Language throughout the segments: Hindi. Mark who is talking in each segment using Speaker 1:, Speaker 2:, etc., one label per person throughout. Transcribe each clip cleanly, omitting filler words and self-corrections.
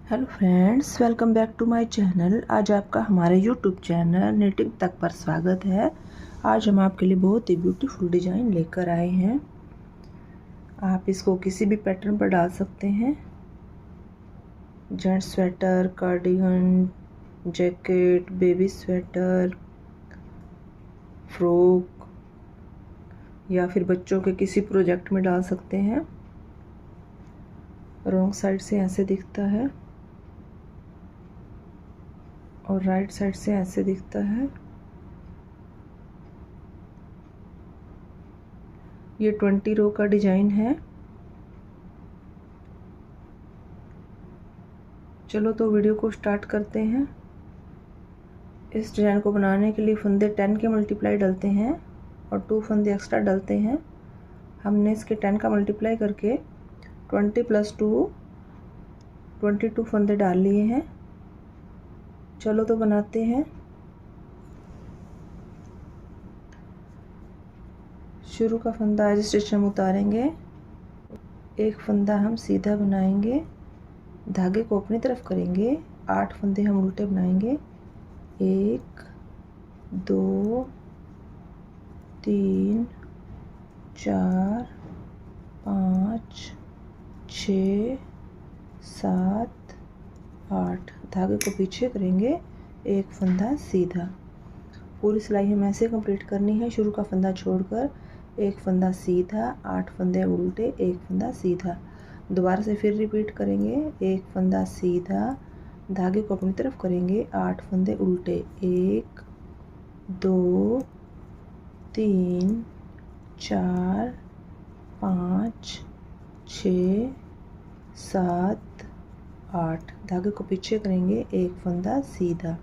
Speaker 1: Hello friends, welcome back to my channel. आज आपका हमारे यूट्यूब चैनल निटिंग तक पर स्वागत है। आज हम आपके लिए बहुत ही ब्यूटीफुल डिज़ाइन लेकर आए हैं। आप इसको किसी भी पैटर्न पर डाल सकते हैं। Gents sweater, cardigan, jacket, baby sweater, frock या फिर बच्चों के किसी प्रोजेक्ट में डाल सकते हैं। रॉन्ग साइड से ऐसे दिखता है और राइट साइड से ऐसे दिखता है। ये 20 रो का डिजाइन है। चलो तो वीडियो को स्टार्ट करते हैं। इस डिजाइन को बनाने के लिए फंदे 10 के मल्टीप्लाई डलते हैं और 2 फंदे एक्स्ट्रा डलते हैं। हमने इसके 10 का मल्टीप्लाई करके 20 + 2 22 फंदे डाल लिए हैं। चलो तो बनाते हैं। शुरू का फंदा एज स्टिच हम उतारेंगे। एक फंदा हम सीधा बनाएंगे, धागे को अपनी तरफ करेंगे। 8 फंदे हम उल्टे बनाएंगे। 1 2 3 4 5 6 7 8। धागे को पीछे करेंगे, एक फंदा सीधा। पूरी सिलाई हमें ऐसे कंप्लीट करनी है। शुरू का फंदा छोड़कर एक फंदा सीधा, 8 फंदे उल्टे, एक फंदा सीधा। दोबारा से फिर रिपीट करेंगे। एक फंदा सीधा, धागे को अपनी तरफ करेंगे, 8 फंदे उल्टे। 1 2 3 4 5 6 7 8। धागे को पीछे करेंगे, एक फंदा सीधा।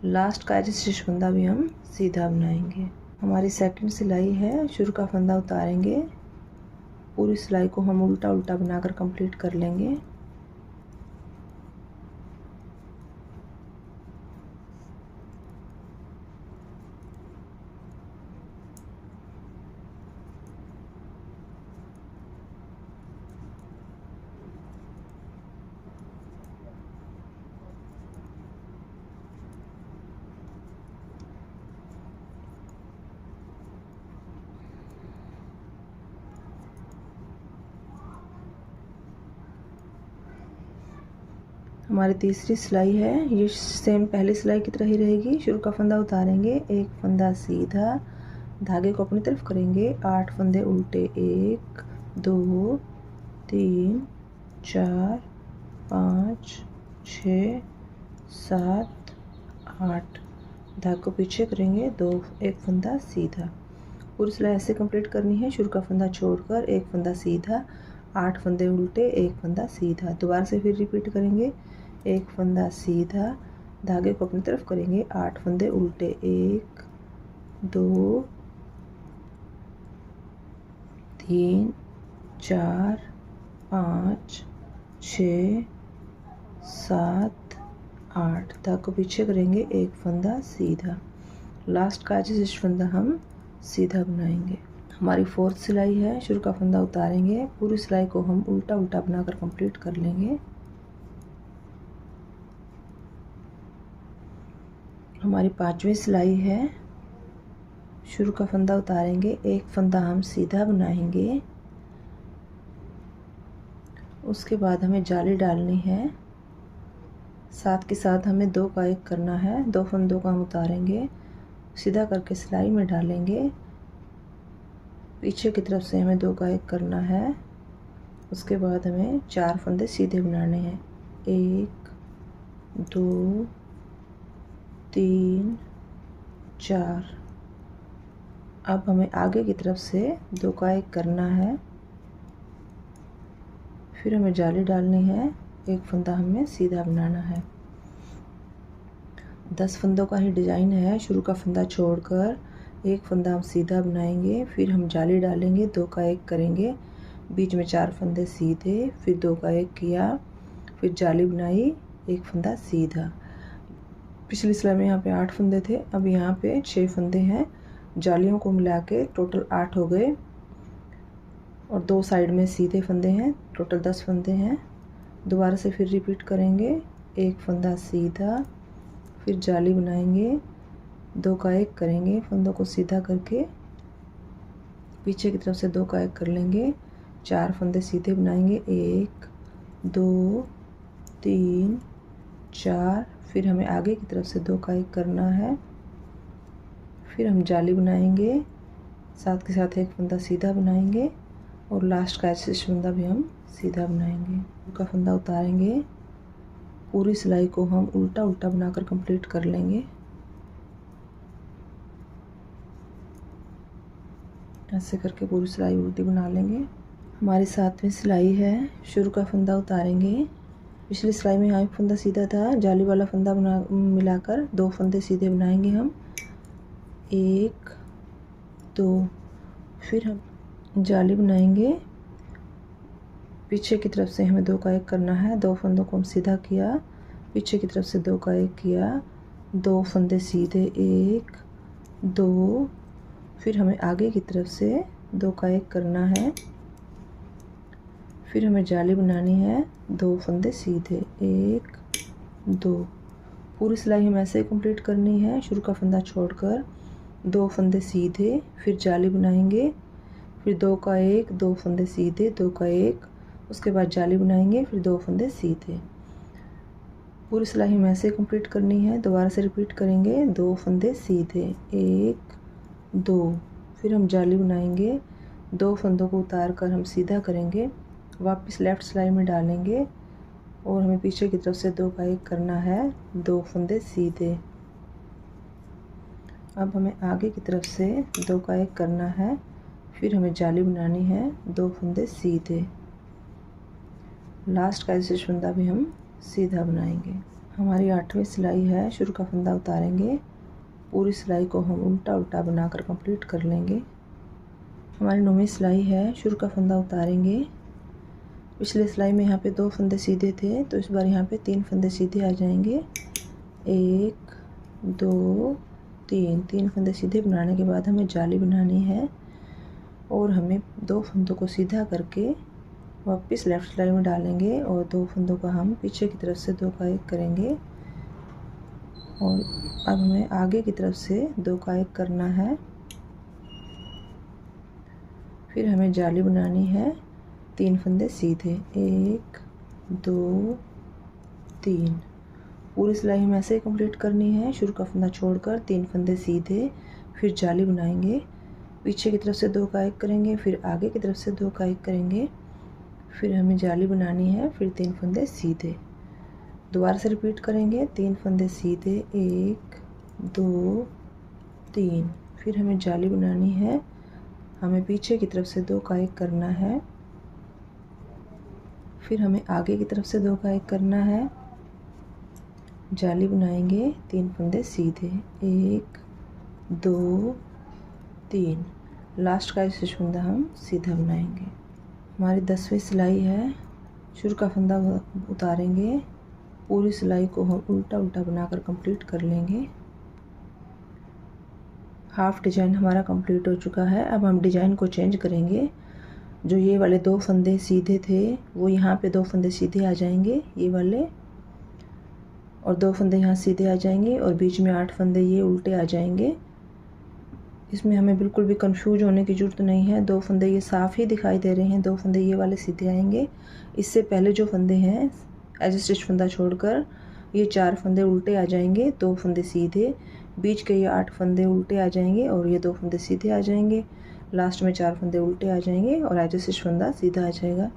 Speaker 1: लास्ट का एज स्टिच फंदा भी हम सीधा बनाएंगे। हमारी सेकंड सिलाई है। शुरू का फंदा उतारेंगे। पूरी सिलाई को हम उल्टा उल्टा बनाकर कंप्लीट कर लेंगे। हमारी तीसरी सिलाई है। ये सेम पहली सिलाई की तरह ही रहेगी। शुरू का फंदा उतारेंगे, एक फंदा सीधा, धागे को अपनी तरफ करेंगे, 8 फंदे उल्टे। 1 2 3 4 5 6 7 8। धागे को पीछे करेंगे, एक फंदा सीधा। पूरी सिलाई ऐसे कंप्लीट करनी है। शुरू का फंदा छोड़कर एक फंदा सीधा, 8 फंदे उल्टे, एक फंदा सीधा। दोबारा से फिर रिपीट करेंगे। एक फंदा सीधा, धागे को अपनी तरफ करेंगे, 8 फंदे उल्टे। 1 2 3 4 5 6 7 8। धागे को पीछे करेंगे, एक फंदा सीधा। लास्ट का एज स्टिच फंदा हम सीधा बनाएंगे। हमारी फोर्थ सिलाई है। शुरू का फंदा उतारेंगे। पूरी सिलाई को हम उल्टा उल्टा बनाकर कंप्लीट कर लेंगे। हमारी पांचवी सिलाई है। शुरू का फंदा उतारेंगे, एक फंदा हम सीधा बनाएंगे। उसके बाद हमें जाली डालनी है। साथ के साथ हमें 2 का 1 करना है। 2 फंदों को हम उतारेंगे, सीधा करके सिलाई में डालेंगे। पीछे की तरफ से हमें 2 का 1 करना है। उसके बाद हमें 4 फंदे सीधे बनाने हैं। 1 2 3 4। अब हमें आगे की तरफ से 2 का 1 करना है। फिर हमें जाली डालनी है। एक फंदा हमें सीधा बनाना है। 10 फंदों का ही डिज़ाइन है। शुरू का फंदा छोड़कर एक फंदा हम सीधा बनाएंगे, फिर हम जाली डालेंगे, 2 का 1 करेंगे, बीच में 4 फंदे सीधे, फिर 2 का 1 किया, फिर जाली बनाई, एक फंदा सीधा। पिछली सिलाई में यहाँ पे 8 फंदे थे, अब यहाँ पे 6 फंदे हैं। जालियों को मिला के टोटल 8 हो गए और 2 साइड में सीधे फंदे हैं। टोटल 10 फंदे हैं। दोबारा से फिर रिपीट करेंगे, एक फंदा सीधा, फिर जाली बनाएंगे, 2 का 1 करेंगे, फंदों को सीधा करके पीछे की तरफ से 2 का 1 कर लेंगे, 4 फंदे सीधे बनाएंगे, 1 2 3 4, फिर हमें आगे की तरफ से 2 का 1 करना है, फिर हम जाली बनाएंगे, साथ के साथ एक फंदा सीधा बनाएंगे और लास्ट का ऐसे फंदा भी हम सीधा बनाएंगे। उनका फंदा उतारेंगे, पूरी सिलाई को हम उल्टा उल्टा बनाकर कंप्लीट कर लेंगे। ऐसे करके पूरी सिलाई उल्टी बना लेंगे। हमारी 7वीं सिलाई है। शुरू का फंदा उतारेंगे, पिछली सिलाई में यहाँ एक फंदा सीधा था, जाली वाला फंदा बना मिलाकर 2 फंदे सीधे बनाएंगे हम, 1 2, फिर हम जाली बनाएंगे, पीछे की तरफ से हमें 2 का 1 करना है, 2 फंदों को हम सीधा किया, पीछे की तरफ से 2 का 1 किया, 2 फंदे सीधे, 1 2, फिर हमें आगे की तरफ से 2 का 1 करना है, फिर हमें जाली बनानी है, 2 फंदे सीधे, 1 2, पूरी सिलाई हमें ऐसे ही कंप्लीट करनी है। शुरू का फंदा छोड़कर 2 फंदे सीधे, फिर जाली बनाएंगे, फिर 2 का 1, 2 फंदे सीधे, 2 का 1, उसके बाद जाली बनाएंगे, फिर 2 फंदे सीधे। पूरी सिलाई हमें ऐसे कंप्लीट करनी है। दोबारा से रिपीट करेंगे, 2 फंदे सीधे, 1 2, फिर हम जाली बनाएंगे, 2 फंदों को उतार कर हम सीधा करेंगे, वापस लेफ़्ट सिलाई में डालेंगे और हमें पीछे की तरफ से 2 का 1 करना है, 2 फंदे सीधे। अब हमें आगे की तरफ से 2 का 1 करना है, फिर हमें जाली बनानी है, 2 फंदे सीधे, लास्ट का ऐसे फंदा भी हम सीधा बनाएंगे। हमारी 8वीं सिलाई है। शुरू का फंदा उतारेंगे, पूरी सिलाई को हम उल्टा उल्टा बनाकर कंप्लीट कर लेंगे। हमारी 9वीं सिलाई है। शुरू का फंदा उतारेंगे, पिछले सिलाई में यहाँ पे 2 फंदे सीधे थे, तो इस बार यहाँ पे 3 फंदे सीधे आ जाएंगे, 1 2 3 फंदे सीधे बनाने के बाद हमें जाली बनानी है और हमें 2 फंदों को सीधा करके वापस लेफ़्ट सिलाई में डालेंगे और 2 फंदों का हम पीछे की तरफ से 2 का 1 करेंगे और अब हमें आगे की तरफ से 2 का 1 करना है, फिर हमें जाली बनानी है, 3 फंदे सीधे, 1 2 3, पूरी सिलाई हमें ऐसे ही कंप्लीट करनी है। शुरू का फंदा छोड़कर 3 फंदे सीधे, फिर जाली बनाएंगे, पीछे की तरफ से 2 का 1 करेंगे, फिर आगे की तरफ से 2 का 1 करेंगे, फिर हमें जाली बनानी है, फिर 3 फंदे सीधे। दोबारा से रिपीट करेंगे, 3 फंदे सीधे, 1 2 3, फिर हमें जाली बनानी है, हमें पीछे की तरफ से 2 का 1 करना है, फिर हमें आगे की तरफ से 2 का 1 करना है, जाली बनाएंगे, 3 फंदे सीधे, 1 2 3, लास्ट का ऐसे फंदा हम सीधा बनाएंगे। हमारी 10वीं सिलाई है। शुरू का फंदा उतारेंगे, पूरी सिलाई को हम उल्टा उल्टा बनाकर कंप्लीट कर लेंगे। हाफ डिजाइन हमारा कंप्लीट हो चुका है। अब हम डिजाइन को चेंज करेंगे। जो ये वाले 2 फंदे सीधे थे वो यहाँ पे 2 फंदे सीधे आ जाएंगे, ये वाले, और 2 फंदे यहाँ सीधे आ जाएंगे और बीच में 8 फंदे ये उल्टे आ जाएंगे। इसमें हमें बिल्कुल भी कंफ्यूज होने की ज़रूरत नहीं है। 2 फंदे ये साफ़ ही दिखाई दे रहे हैं, 2 फंदे ये वाले सीधे आएंगे। इससे पहले जो फंदे हैं एज स्टिच फंदा छोड़कर ये 4 फंदे उल्टे आ जाएंगे, 2 फंदे सीधे, बीच के ये 8 फंदे उल्टे आ जाएंगे और ये 2 फंदे सीधे आ जाएंगे, लास्ट में 4 फंदे उल्टे आ जाएंगे और एज स्टिच फंदा सीधा आ जाएगा।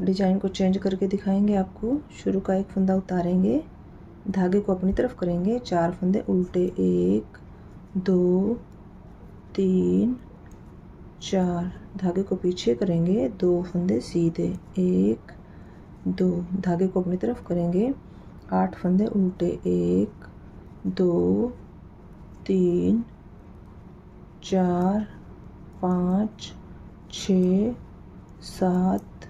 Speaker 1: डिजाइन को चेंज करके दिखाएंगे आपको। शुरू का 1 फंदा उतारेंगे, धागे को अपनी तरफ करेंगे, 4 फंदे उल्टे, 1 2 3 4, धागे को पीछे करेंगे, 2 फंदे सीधे, 1 2, धागे को अपनी तरफ करेंगे, 8 फंदे उल्टे, 1 2 3 4 5 6 7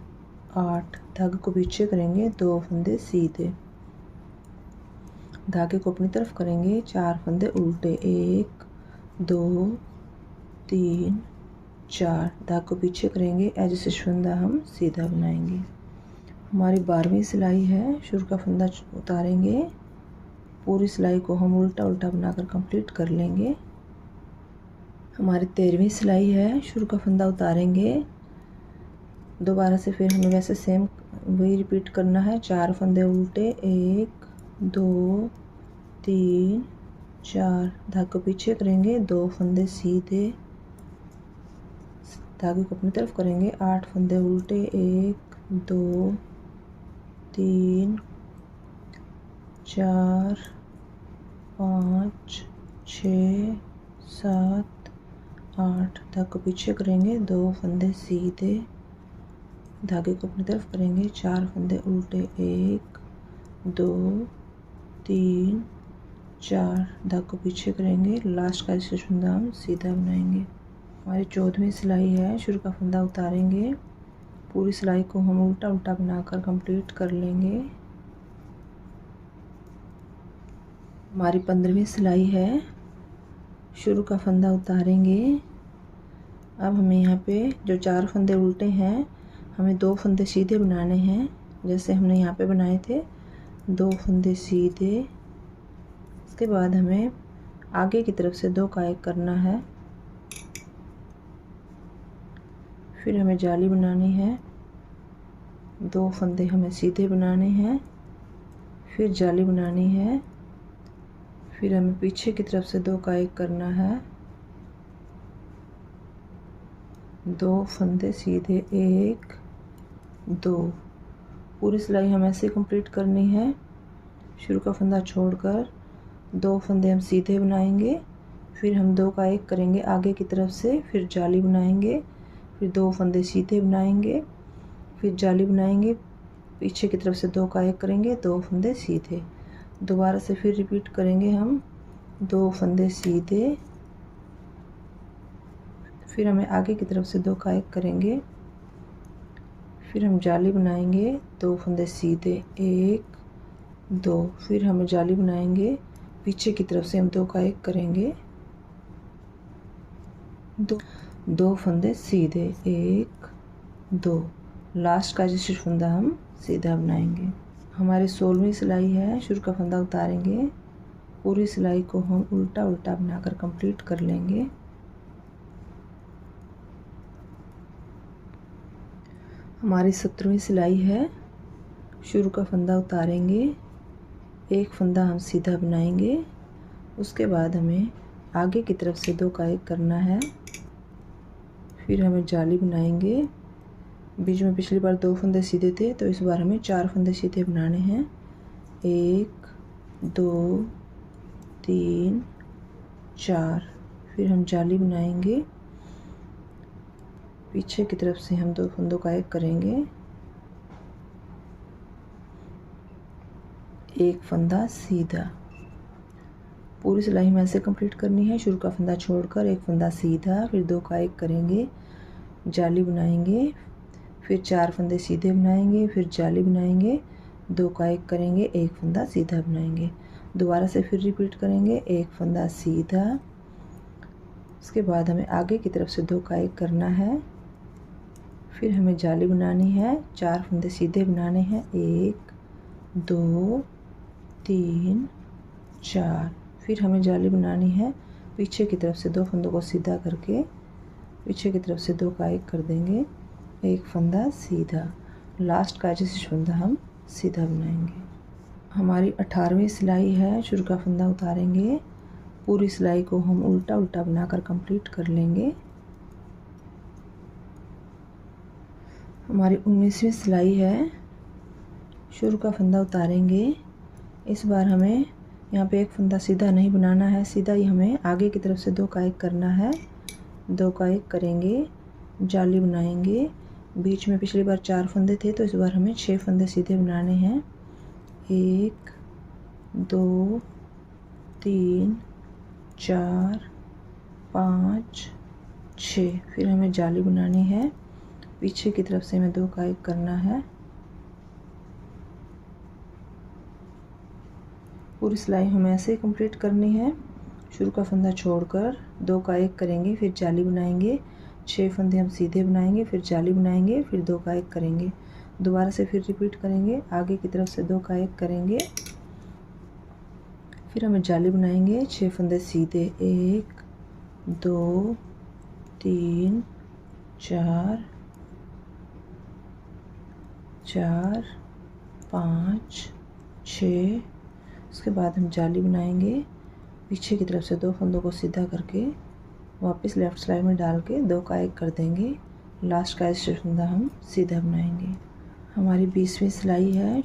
Speaker 1: 8, धागे को पीछे करेंगे, 2 फंदे सीधे, धागे को अपनी तरफ करेंगे, 4 फंदे उल्टे, 1 2 3 4, धागे को पीछे करेंगे, एज स्टिच फंदा हम सीधा बनाएंगे। हमारी 12वीं सिलाई है। शुरू का फंदा उतारेंगे, पूरी सिलाई को हम उल्टा उल्टा बनाकर कंप्लीट कर लेंगे। हमारी 13वीं सिलाई है। शुरू का फंदा उतारेंगे, दोबारा से फिर हमें वैसे सेम वही रिपीट करना है। 4 फंदे उल्टे, 1 2 3 4, धागे को पीछे करेंगे, 2 फंदे सीधे, धागे को अपनी तरफ करेंगे, 8 फंदे उल्टे, 1 2 3 4 5 6 7 8, धागे को पीछे करेंगे, 2 फंदे सीधे, धागे को अपनी तरफ करेंगे, 4 फंदे उल्टे, 1 2 3 4, धागे को पीछे करेंगे, लास्ट का स्टिच फंदा हम सीधा बनाएंगे। हमारी 14वीं सिलाई है। शुरू का फंदा उतारेंगे, पूरी सिलाई को हम उल्टा उल्टा बनाकर कंप्लीट कर लेंगे। हमारी 15वीं सिलाई है। शुरू का फंदा उतारेंगे, अब हमें यहाँ पे जो 4 फंदे उल्टे हैं, हमें 2 फंदे सीधे बनाने हैं, जैसे हमने यहाँ पे बनाए थे, 2 फंदे सीधे। उसके बाद हमें आगे की तरफ से 2 का एक करना है, फिर हमें जाली बनानी है, 2 फंदे हमें सीधे बनाने हैं, फिर जाली बनानी है, फिर हमें पीछे की तरफ से 2 का एक करना है, 2 फंदे सीधे, 1 2, पूरी सिलाई हमें ऐसे कंप्लीट करनी है। शुरू का फंदा छोड़कर 2 फंदे हम सीधे बनाएंगे, फिर हम 2 का एक करेंगे आगे की तरफ से, फिर जाली बनाएंगे, फिर 2 फंदे सीधे बनाएंगे, फिर जाली बनाएंगे, पीछे की तरफ से 2 का एक करेंगे, 2 फंदे सीधे, दोबारा से फिर रिपीट करेंगे हम, 2 फंदे सीधे, फिर हमें आगे की तरफ से 2 का एक करेंगे, फिर हम जाली बनाएंगे, 2 फंदे सीधे, 1 2, फिर हमें जाली बनाएंगे, पीछे की तरफ से हम 2 का एक करेंगे, 2 फंदे सीधे, 1 2, लास्ट का स्टिच फंदा हम सीधा बनाएंगे। हमारी 16वीं सिलाई है। शुरू का फंदा उतारेंगे, पूरी सिलाई को हम उल्टा उल्टा बनाकर कंप्लीट कर लेंगे। हमारी 17वीं सिलाई है। शुरू का फंदा उतारेंगे, एक फंदा हम सीधा बनाएंगे, उसके बाद हमें आगे की तरफ से 2 का एक करना है, फिर हमें जाली बनाएंगे, बीच में पिछली बार 2 फंदे सीधे थे, तो इस बार हमें 4 फंदे सीधे बनाने हैं, 1 2 3 4, फिर हम जाली बनाएंगे, पीछे की तरफ से हम 2 फंदों का एक करेंगे, एक फंदा सीधा, पूरी सिलाई हमें ऐसे कंप्लीट करनी है। शुरू का फंदा छोड़कर एक फंदा सीधा, फिर 2 का एक करेंगे, जाली बनाएंगे, फिर 4 फंदे सीधे बनाएंगे, फिर जाली बनाएंगे, 2 का एक करेंगे, एक फंदा सीधा बनाएंगे, दोबारा से फिर रिपीट करेंगे, एक फंदा सीधा, उसके बाद हमें आगे की तरफ से 2 का एक करना है, फिर हमें जाली बनानी है, 4 फंदे सीधे बनाने हैं, 1 2 3 4, फिर हमें जाली बनानी है, पीछे की तरफ से 2 फंदों को सीधा करके पीछे की तरफ से 2 का एक कर देंगे, एक फंदा सीधा, लास्ट का स्टिच फंदा हम सीधा बनाएंगे। हमारी 18वीं सिलाई है। शुरू का फंदा उतारेंगे, पूरी सिलाई को हम उल्टा उल्टा बनाकर कंप्लीट कर लेंगे। हमारी 19वीं सिलाई है। शुरू का फंदा उतारेंगे, इस बार हमें यहाँ पे एक फंदा सीधा नहीं बनाना है, सीधा ही हमें आगे की तरफ से 2 का एक करना है, 2 का एक करेंगे, जाली बनाएंगे, बीच में पिछली बार 4 फंदे थे, तो इस बार हमें 6 फंदे सीधे बनाने हैं, 1 2 3 4 5 6, फिर हमें जाली बनानी है, पीछे की तरफ से हमें 2 का एक करना है, पूरी सिलाई हमें ऐसे कंप्लीट करनी है। शुरू का फंदा छोड़कर 2 का एक करेंगे, फिर जाली बनाएंगे, 6 फंदे हम सीधे बनाएंगे, फिर जाली बनाएंगे, फिर 2 का एक करेंगे, दोबारा से फिर रिपीट करेंगे, आगे की तरफ से 2 का 1 करेंगे, फिर हमें जाली बनाएंगे 6 फंदे सीधे, 1 2 3 4 4 5 6। उसके बाद हम जाली बनाएंगे, पीछे की तरफ से 2 फंदों को सीधा करके वापस लेफ़्ट साइड में डाल के 2 का 1 कर देंगे। लास्ट का स्टिच फंदा हम सीधा बनाएंगे। हमारी 20वीं सिलाई है,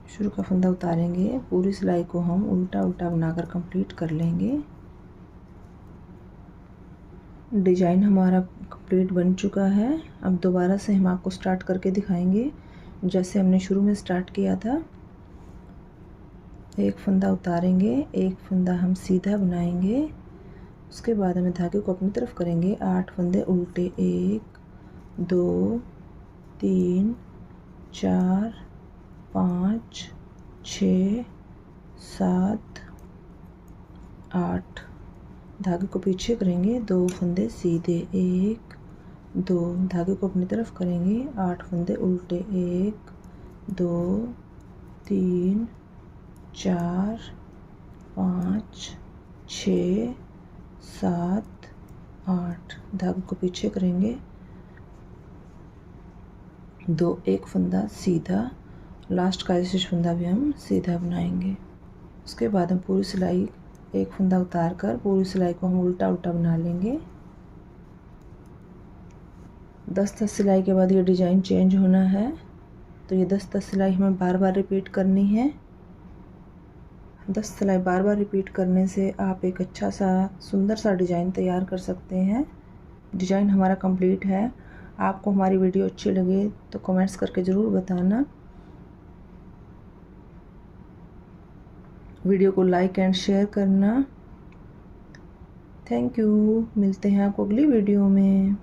Speaker 1: शुरू का फंदा उतारेंगे, पूरी सिलाई को हम उल्टा उल्टा बनाकर कंप्लीट कर लेंगे। डिजाइन हमारा कंप्लीट बन चुका है। अब दोबारा से हम आपको स्टार्ट करके दिखाएंगे जैसे हमने शुरू में स्टार्ट किया था। एक फंदा उतारेंगे, एक फंदा हम सीधा बनाएंगे, उसके बाद हमें धागे को अपनी तरफ करेंगे, 8 फंदे उल्टे, 1 2 3 4 5 6 7 8। धागे को पीछे करेंगे, 2 फंदे सीधे, 1 2, धागे को अपनी तरफ करेंगे, 8 फंदे उल्टे, 1 2 3 4 5 6 7 8। धागे को पीछे करेंगे, 2 एक फंदा सीधा, लास्ट का स्टिच फंदा भी हम सीधा बनाएंगे। उसके बाद हम पूरी सिलाई एक फंदा उतार कर पूरी सिलाई को हम उल्टा उल्टा बना लेंगे। 10-10 सिलाई के बाद ये डिज़ाइन चेंज होना है, तो ये 10-10 सिलाई हमें बार बार रिपीट करनी है। 10 सिलाई बार बार रिपीट करने से आप एक अच्छा सा सुंदर सा डिज़ाइन तैयार कर सकते हैं। डिज़ाइन हमारा कंप्लीट है। आपको हमारी वीडियो अच्छी लगे तो कमेंट्स करके ज़रूर बताना। वीडियो को लाइक एंड शेयर करना। Thank you. मिलते हैं आपको अगली वीडियो में।